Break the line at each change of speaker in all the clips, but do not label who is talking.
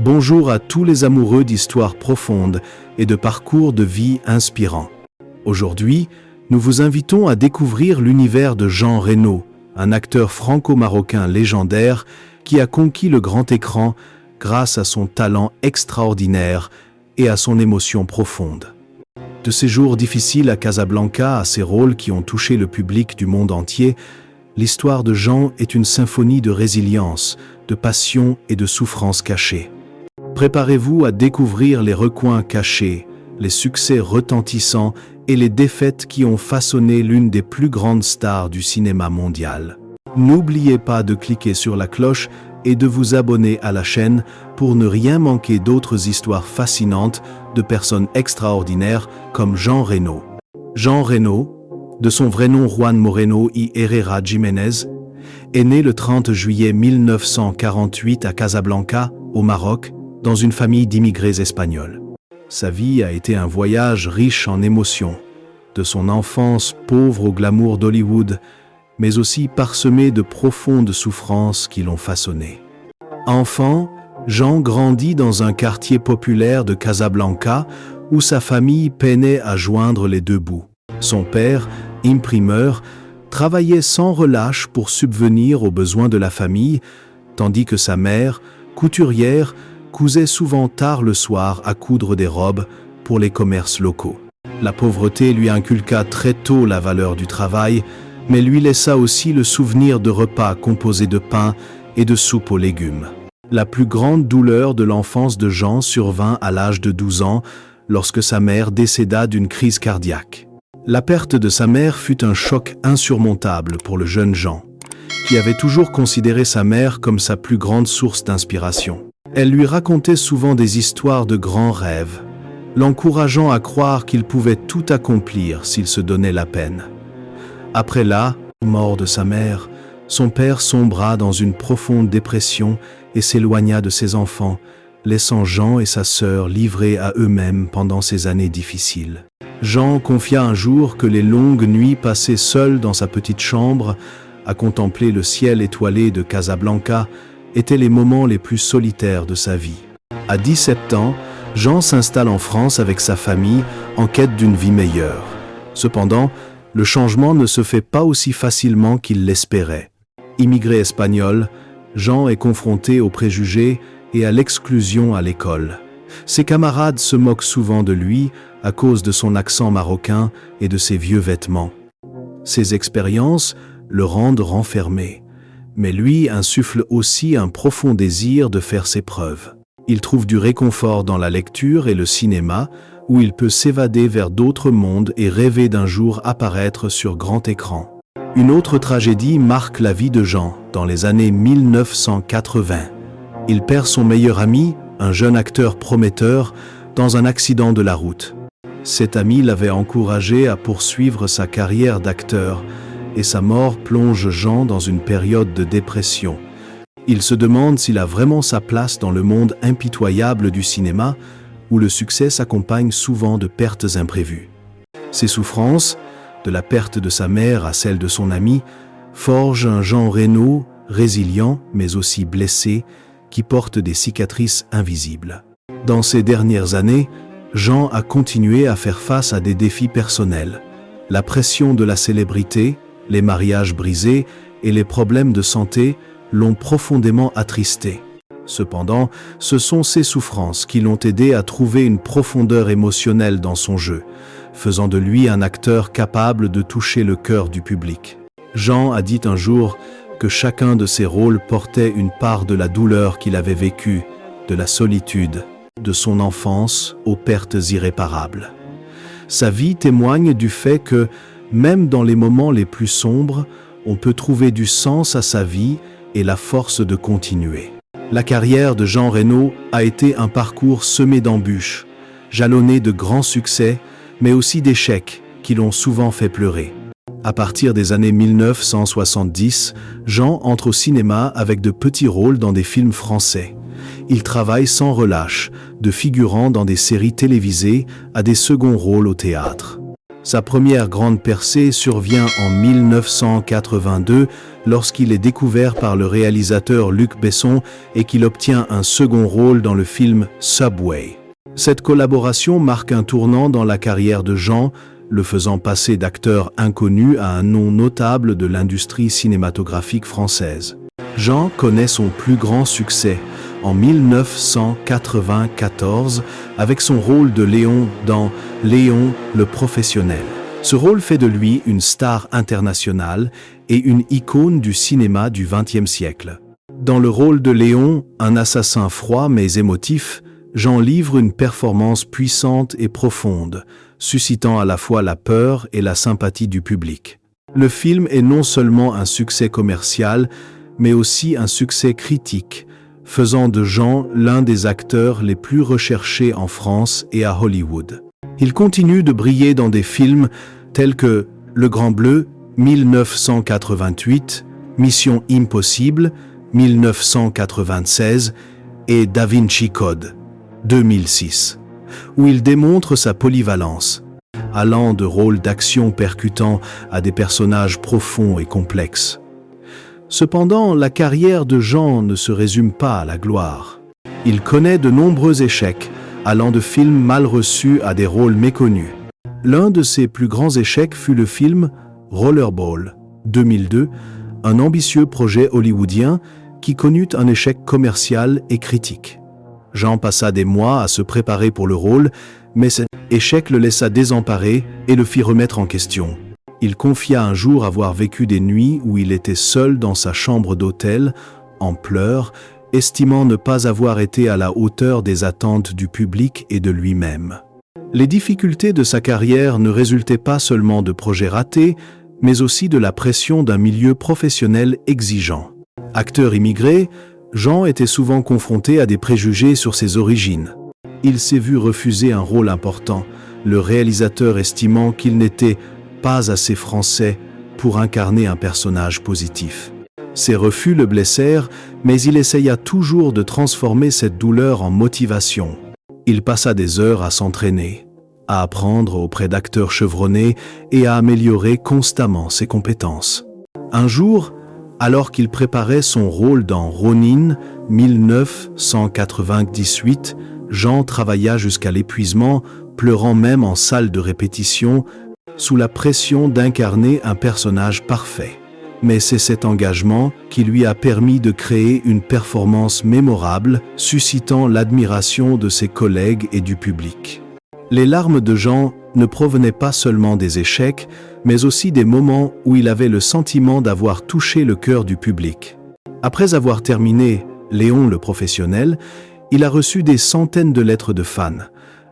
Bonjour à tous les amoureux d'histoires profondes et de parcours de vie inspirants. Aujourd'hui, nous vous invitons à découvrir l'univers de Jean Reno, un acteur franco-marocain légendaire qui a conquis le grand écran grâce à son talent extraordinaire et à son émotion profonde. De ses jours difficiles à Casablanca à ses rôles qui ont touché le public du monde entier, l'histoire de Jean est une symphonie de résilience, de passion et de souffrance cachée. Préparez-vous à découvrir les recoins cachés, les succès retentissants et les défaites qui ont façonné l'une des plus grandes stars du cinéma mondial. N'oubliez pas de cliquer sur la cloche et de vous abonner à la chaîne pour ne rien manquer d'autres histoires fascinantes de personnes extraordinaires comme Jean Reno. Jean Reno, de son vrai nom Juan Moreno y Herrera Jiménez, est né le 30 juillet 1948 à Casablanca, au Maroc, dans une famille d'immigrés espagnols. Sa vie a été un voyage riche en émotions, de son enfance pauvre au glamour d'Hollywood, mais aussi parsemé de profondes souffrances qui l'ont façonné. Enfant, Jean grandit dans un quartier populaire de Casablanca où sa famille peinait à joindre les deux bouts. Son père, imprimeur, travaillait sans relâche pour subvenir aux besoins de la famille, tandis que sa mère, couturière, cousait souvent tard le soir à coudre des robes pour les commerces locaux. La pauvreté lui inculqua très tôt la valeur du travail, mais lui laissa aussi le souvenir de repas composés de pain et de soupe aux légumes. La plus grande douleur de l'enfance de Jean survint à l'âge de 12 ans, lorsque sa mère décéda d'une crise cardiaque. La perte de sa mère fut un choc insurmontable pour le jeune Jean, qui avait toujours considéré sa mère comme sa plus grande source d'inspiration. Elle lui racontait souvent des histoires de grands rêves, l'encourageant à croire qu'il pouvait tout accomplir s'il se donnait la peine. Après la mort de sa mère, son père sombra dans une profonde dépression et s'éloigna de ses enfants, laissant Jean et sa sœur livrés à eux-mêmes pendant ces années difficiles. Jean confia un jour que les longues nuits passées seul dans sa petite chambre, à contempler le ciel étoilé de Casablanca, étaient les moments les plus solitaires de sa vie. À 17 ans, Jean s'installe en France avec sa famille en quête d'une vie meilleure. Cependant, le changement ne se fait pas aussi facilement qu'il l'espérait. Immigré espagnol, Jean est confronté aux préjugés et à l'exclusion à l'école. Ses camarades se moquent souvent de lui à cause de son accent marocain et de ses vieux vêtements. Ces expériences le rendent renfermé, mais lui insuffle aussi un profond désir de faire ses preuves. Il trouve du réconfort dans la lecture et le cinéma, où il peut s'évader vers d'autres mondes et rêver d'un jour apparaître sur grand écran. Une autre tragédie marque la vie de Jean dans les années 1980. Il perd son meilleur ami, un jeune acteur prometteur, dans un accident de la route. Cet ami l'avait encouragé à poursuivre sa carrière d'acteur, et sa mort plonge Jean dans une période de dépression. Il se demande s'il a vraiment sa place dans le monde impitoyable du cinéma, où le succès s'accompagne souvent de pertes imprévues. Ses souffrances, de la perte de sa mère à celle de son ami, forgent un Jean Reno résilient mais aussi blessé, qui porte des cicatrices invisibles. Dans ces dernières années, Jean a continué à faire face à des défis personnels. La pression de la célébrité, les mariages brisés et les problèmes de santé l'ont profondément attristé. Cependant, ce sont ces souffrances qui l'ont aidé à trouver une profondeur émotionnelle dans son jeu, faisant de lui un acteur capable de toucher le cœur du public. Jean a dit un jour que chacun de ses rôles portait une part de la douleur qu'il avait vécue, de la solitude, de son enfance aux pertes irréparables. Sa vie témoigne du fait que, même dans les moments les plus sombres, on peut trouver du sens à sa vie et la force de continuer. La carrière de Jean Reno a été un parcours semé d'embûches, jalonné de grands succès, mais aussi d'échecs qui l'ont souvent fait pleurer. À partir des années 1970, Jean entre au cinéma avec de petits rôles dans des films français. Il travaille sans relâche, de figurant dans des séries télévisées à des seconds rôles au théâtre. Sa première grande percée survient en 1982 lorsqu'il est découvert par le réalisateur Luc Besson et qu'il obtient un second rôle dans le film Subway. Cette collaboration marque un tournant dans la carrière de Jean, le faisant passer d'acteur inconnu à un nom notable de l'industrie cinématographique française. Jean connaît son plus grand succès en 1994 avec son rôle de Léon dans Léon le professionnel. Ce rôle fait de lui une star internationale et une icône du cinéma du XXe siècle. Dans le rôle de Léon, un assassin froid mais émotif, Jean livre une performance puissante et profonde, suscitant à la fois la peur et la sympathie du public. Le film est non seulement un succès commercial, mais aussi un succès critique, faisant de Jean l'un des acteurs les plus recherchés en France et à Hollywood. Il continue de briller dans des films tels que Le Grand Bleu, 1988, Mission Impossible, 1996 et Da Vinci Code, 2006, où il démontre sa polyvalence, allant de rôles d'action percutants à des personnages profonds et complexes. Cependant, la carrière de Jean ne se résume pas à la gloire. Il connaît de nombreux échecs, allant de films mal reçus à des rôles méconnus. L'un de ses plus grands échecs fut le film Rollerball, 2002, un ambitieux projet hollywoodien qui connut un échec commercial et critique. Jean passa des mois à se préparer pour le rôle, mais cet échec le laissa désemparé et le fit remettre en question. Il confia un jour avoir vécu des nuits où il était seul dans sa chambre d'hôtel, en pleurs, estimant ne pas avoir été à la hauteur des attentes du public et de lui-même. Les difficultés de sa carrière ne résultaient pas seulement de projets ratés, mais aussi de la pression d'un milieu professionnel exigeant. Acteur immigré, Jean était souvent confronté à des préjugés sur ses origines. Il s'est vu refuser un rôle important, le réalisateur estimant qu'il n'était pas assez français pour incarner un personnage positif. Ces refus le blessèrent, mais il essaya toujours de transformer cette douleur en motivation. Il passa des heures à s'entraîner, à apprendre auprès d'acteurs chevronnés et à améliorer constamment ses compétences. Un jour, alors qu'il préparait son rôle dans Ronin, 1998, Jean travailla jusqu'à l'épuisement, pleurant même en salle de répétition, sous la pression d'incarner un personnage parfait. Mais c'est cet engagement qui lui a permis de créer une performance mémorable, suscitant l'admiration de ses collègues et du public. Les larmes de Jean ne provenaient pas seulement des échecs, mais aussi des moments où il avait le sentiment d'avoir touché le cœur du public. Après avoir terminé Léon le professionnel, il a reçu des centaines de lettres de fans,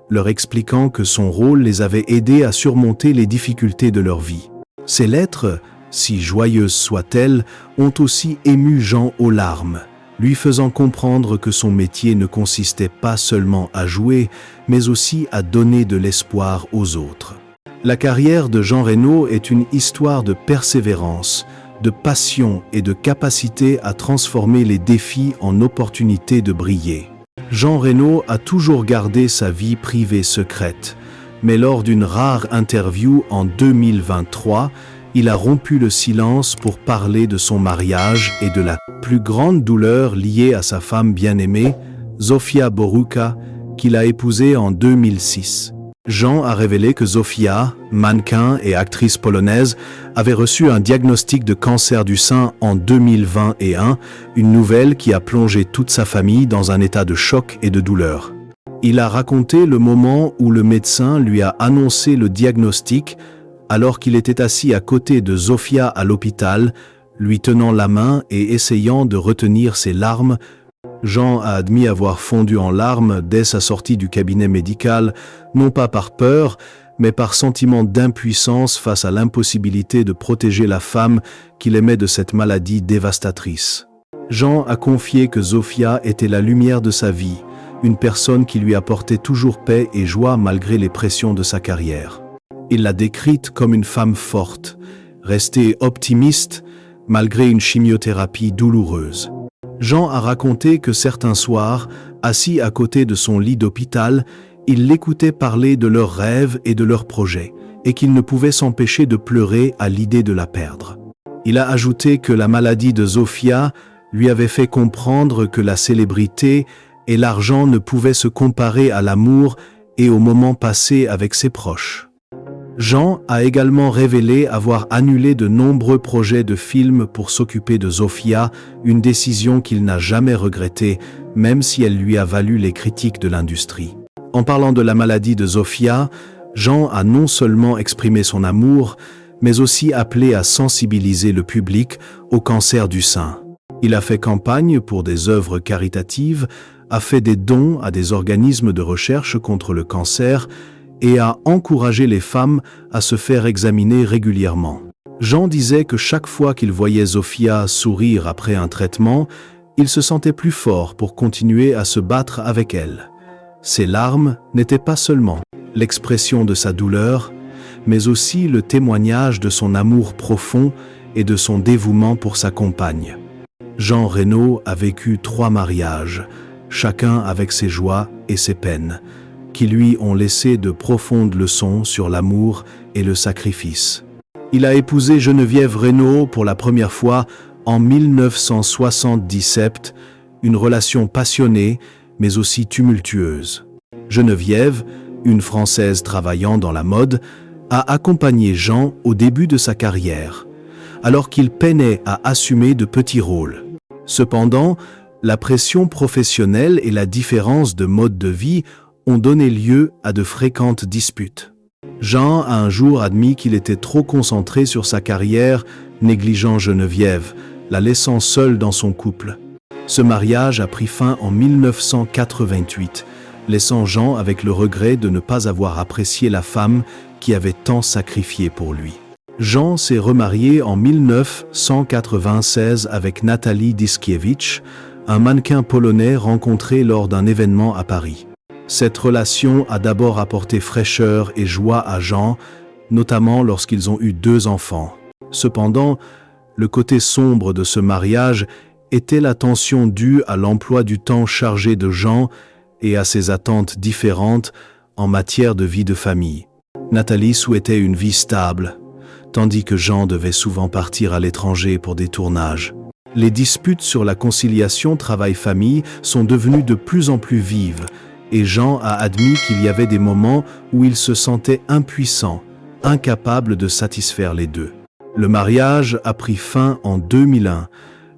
leur expliquant que son rôle les avait aidés à surmonter les difficultés de leur vie. Ces lettres, si joyeuses soient-elles, ont aussi ému Jean aux larmes, lui faisant comprendre que son métier ne consistait pas seulement à jouer, mais aussi à donner de l'espoir aux autres. La carrière de Jean Reno est une histoire de persévérance, de passion et de capacité à transformer les défis en opportunités de briller. Jean Reno a toujours gardé sa vie privée secrète, mais lors d'une rare interview en 2023, il a rompu le silence pour parler de son mariage et de la plus grande douleur liée à sa femme bien-aimée, Zofia Boruca, qu'il a épousée en 2006. Jean a révélé que Zofia, mannequin et actrice polonaise, avait reçu un diagnostic de cancer du sein en 2021, une nouvelle qui a plongé toute sa famille dans un état de choc et de douleur. Il a raconté le moment où le médecin lui a annoncé le diagnostic alors qu'il était assis à côté de Zofia à l'hôpital, lui tenant la main et essayant de retenir ses larmes. Jean a admis avoir fondu en larmes dès sa sortie du cabinet médical, non pas par peur, mais par sentiment d'impuissance face à l'impossibilité de protéger la femme qu'il aimait de cette maladie dévastatrice. Jean a confié que Zofia était la lumière de sa vie, une personne qui lui apportait toujours paix et joie malgré les pressions de sa carrière. Il l'a décrite comme une femme forte, restée optimiste malgré une chimiothérapie douloureuse. Jean a raconté que certains soirs, assis à côté de son lit d'hôpital, il l'écoutait parler de leurs rêves et de leurs projets, et qu'il ne pouvait s'empêcher de pleurer à l'idée de la perdre. Il a ajouté que la maladie de Zofia lui avait fait comprendre que la célébrité et l'argent ne pouvaient se comparer à l'amour et aux moments passés avec ses proches. Jean a également révélé avoir annulé de nombreux projets de films pour s'occuper de Zofia, une décision qu'il n'a jamais regrettée, même si elle lui a valu les critiques de l'industrie. En parlant de la maladie de Zofia, Jean a non seulement exprimé son amour, mais aussi appelé à sensibiliser le public au cancer du sein. Il a fait campagne pour des œuvres caritatives, a fait des dons à des organismes de recherche contre le cancer et a encouragé les femmes à se faire examiner régulièrement. Jean disait que chaque fois qu'il voyait Zofia sourire après un traitement, il se sentait plus fort pour continuer à se battre avec elle. Ses larmes n'étaient pas seulement l'expression de sa douleur, mais aussi le témoignage de son amour profond et de son dévouement pour sa compagne. Jean Reno a vécu 3 mariages, chacun avec ses joies et ses peines, qui lui ont laissé de profondes leçons sur l'amour et le sacrifice. Il a épousé Geneviève Reno pour la première fois en 1977, une relation passionnée mais aussi tumultueuse. Geneviève, une Française travaillant dans la mode, a accompagné Jean au début de sa carrière, alors qu'il peinait à assumer de petits rôles. Cependant, la pression professionnelle et la différence de mode de vie ont donné lieu à de fréquentes disputes. Jean a un jour admis qu'il était trop concentré sur sa carrière, négligeant Geneviève, la laissant seule dans son couple. Ce mariage a pris fin en 1988, laissant Jean avec le regret de ne pas avoir apprécié la femme qui avait tant sacrifié pour lui. Jean s'est remarié en 1996 avec Natalie Diskiewicz, un mannequin polonais rencontré lors d'un événement à Paris. Cette relation a d'abord apporté fraîcheur et joie à Jean, notamment lorsqu'ils ont eu 2 enfants. Cependant, le côté sombre de ce mariage était la tension due à l'emploi du temps chargé de Jean et à ses attentes différentes en matière de vie de famille. Nathalie souhaitait une vie stable, tandis que Jean devait souvent partir à l'étranger pour des tournages. Les disputes sur la conciliation travail-famille sont devenues de plus en plus vives, et Jean a admis qu'il y avait des moments où il se sentait impuissant, incapable de satisfaire les deux. Le mariage a pris fin en 2001,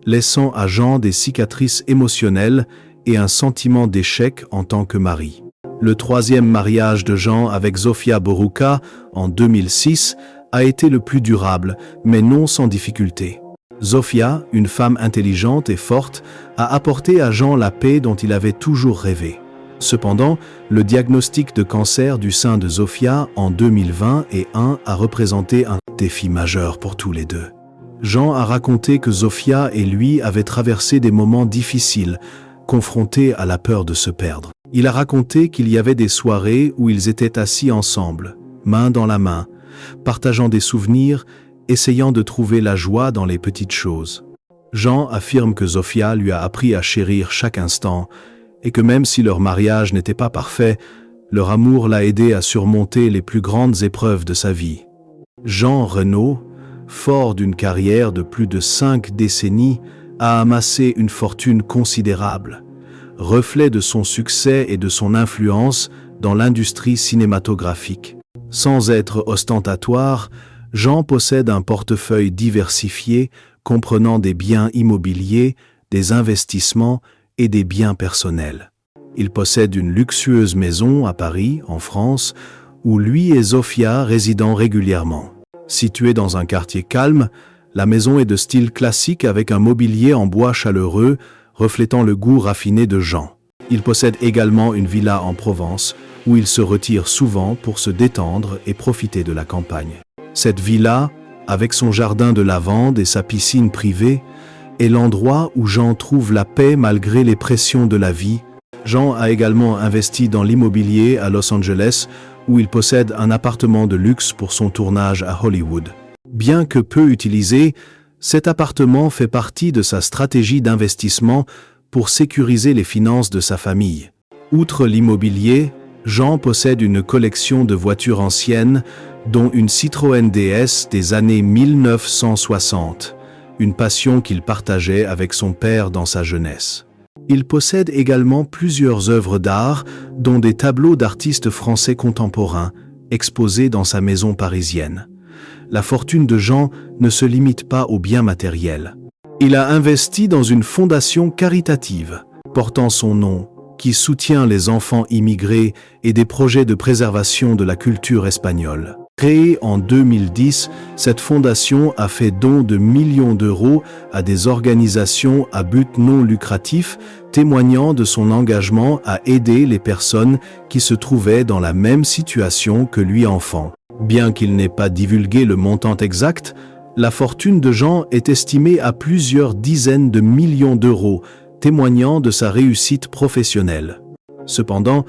laissant à Jean des cicatrices émotionnelles et un sentiment d'échec en tant que mari. Le 3e mariage de Jean avec Zofia Boruca, en 2006, a été le plus durable, mais non sans difficulté. Zofia, une femme intelligente et forte, a apporté à Jean la paix dont il avait toujours rêvé. Cependant, le diagnostic de cancer du sein de Zofia en 2021 a représenté un défi majeur pour tous les deux. Jean a raconté que Zofia et lui avaient traversé des moments difficiles, confrontés à la peur de se perdre. Il a raconté qu'il y avait des soirées où ils étaient assis ensemble, main dans la main, partageant des souvenirs, essayant de trouver la joie dans les petites choses. Jean affirme que Zofia lui a appris à chérir chaque instant et que même si leur mariage n'était pas parfait, leur amour l'a aidé à surmonter les plus grandes épreuves de sa vie. Jean Reno, fort d'une carrière de plus de 5 décennies, a amassé une fortune considérable, reflet de son succès et de son influence dans l'industrie cinématographique. Sans être ostentatoire, Jean possède un portefeuille diversifié comprenant des biens immobiliers, des investissements et des biens personnels. Il possède une luxueuse maison à Paris, en France, où lui et Zofia résident régulièrement. Située dans un quartier calme, la maison est de style classique avec un mobilier en bois chaleureux, reflétant le goût raffiné de Jean. Il possède également une villa en Provence, où il se retire souvent pour se détendre et profiter de la campagne. Cette villa, avec son jardin de lavande et sa piscine privée, est l'endroit où Jean trouve la paix malgré les pressions de la vie. Jean a également investi dans l'immobilier à Los Angeles, où il possède un appartement de luxe pour son tournage à Hollywood. Bien que peu utilisé, cet appartement fait partie de sa stratégie d'investissement pour sécuriser les finances de sa famille. Outre l'immobilier, Jean possède une collection de voitures anciennes, dont une Citroën DS des années 1960, une passion qu'il partageait avec son père dans sa jeunesse. Il possède également plusieurs œuvres d'art, dont des tableaux d'artistes français contemporains, exposés dans sa maison parisienne. La fortune de Jean ne se limite pas aux biens matériels. Il a investi dans une fondation caritative, portant son nom, qui soutient les enfants immigrés et des projets de préservation de la culture espagnole. Créée en 2010, cette fondation a fait don de millions d'euros à des organisations à but non lucratif, témoignant de son engagement à aider les personnes qui se trouvaient dans la même situation que lui enfant. Bien qu'il n'ait pas divulgué le montant exact, la fortune de Jean est estimée à plusieurs dizaines de millions d'euros, témoignant de sa réussite professionnelle. Cependant,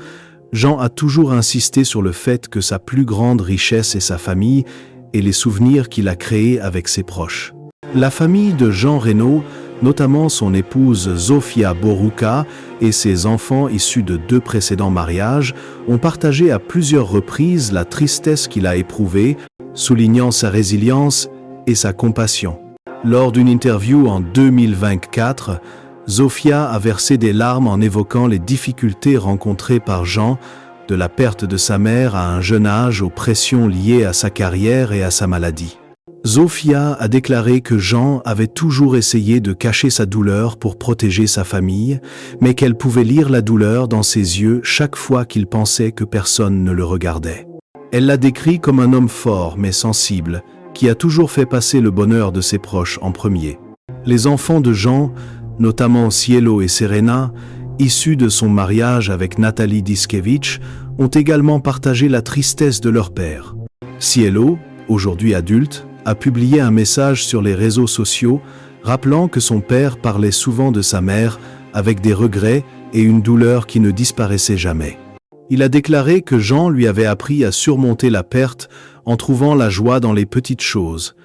Jean a toujours insisté sur le fait que sa plus grande richesse est sa famille et les souvenirs qu'il a créés avec ses proches. La famille de Jean Reno, notamment son épouse Zofia Boruca et ses enfants issus de 2 précédents mariages, ont partagé à plusieurs reprises la tristesse qu'il a éprouvée, soulignant sa résilience et sa compassion. Lors d'une interview en 2024, Zofia a versé des larmes en évoquant les difficultés rencontrées par Jean, de la perte de sa mère à un jeune âge aux pressions liées à sa carrière et à sa maladie. Zofia a déclaré que Jean avait toujours essayé de cacher sa douleur pour protéger sa famille, mais qu'elle pouvait lire la douleur dans ses yeux chaque fois qu'il pensait que personne ne le regardait. Elle l'a décrit comme un homme fort mais sensible, qui a toujours fait passer le bonheur de ses proches en premier. Les enfants de Jean, notamment Cielo et Serena, issus de son mariage avec Nathalie Diskevich, ont également partagé la tristesse de leur père. Cielo, aujourd'hui adulte, a publié un message sur les réseaux sociaux rappelant que son père parlait souvent de sa mère avec des regrets et une douleur qui ne disparaissait jamais. Il a déclaré que Jean lui avait appris à surmonter la perte en trouvant la joie dans les petites choses,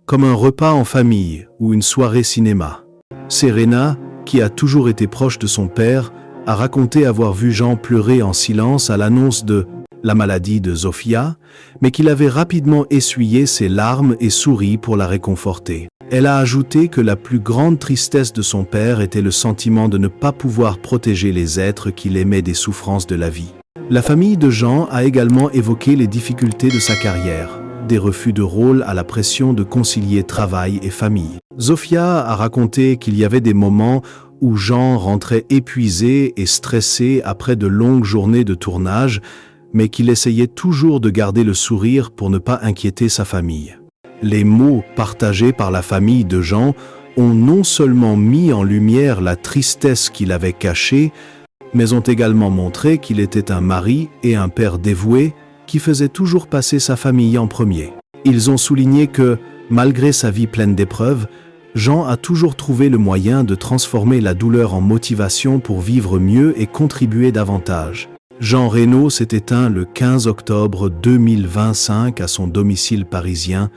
comme un repas en famille ou une soirée cinéma. Serena, qui a toujours été proche de son père, a raconté avoir vu Jean pleurer en silence à l'annonce de la maladie de Zofia, mais qu'il avait rapidement essuyé ses larmes et souri pour la réconforter. Elle a ajouté que la plus grande tristesse de son père était le sentiment de ne pas pouvoir protéger les êtres qu'il aimait des souffrances de la vie. La famille de Jean a également évoqué les difficultés de sa carrière, des refus de rôle à la pression de concilier travail et famille. Zofia a raconté qu'il y avait des moments où Jean rentrait épuisé et stressé après de longues journées de tournage, mais qu'il essayait toujours de garder le sourire pour ne pas inquiéter sa famille. Les mots partagés par la famille de Jean ont non seulement mis en lumière la tristesse qu'il avait cachée, mais ont également montré qu'il était un mari et un père dévoué qui faisait toujours passer sa famille en premier. Ils ont souligné que, malgré sa vie pleine d'épreuves, Jean a toujours trouvé le moyen de transformer la douleur en motivation pour vivre mieux et contribuer davantage. Jean Reno s'est éteint le 15 octobre 2025 à son domicile parisien,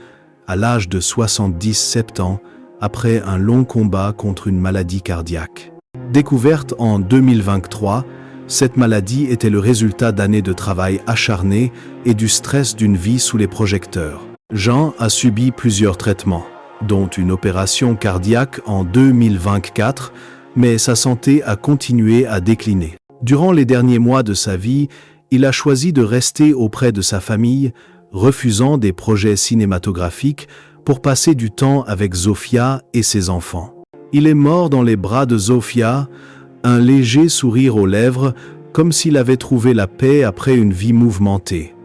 à l'âge de 77 ans, après un long combat contre une maladie cardiaque. Découverte en 2023, cette maladie était le résultat d'années de travail acharné et du stress d'une vie sous les projecteurs. Jean a subi plusieurs traitements, dont une opération cardiaque en 2024, mais sa santé a continué à décliner. Durant les derniers mois de sa vie, il a choisi de rester auprès de sa famille, refusant des projets cinématographiques pour passer du temps avec Zofia et ses enfants. Il est mort dans les bras de Zofia, un léger sourire aux lèvres, comme s'il avait trouvé la paix après une vie mouvementée.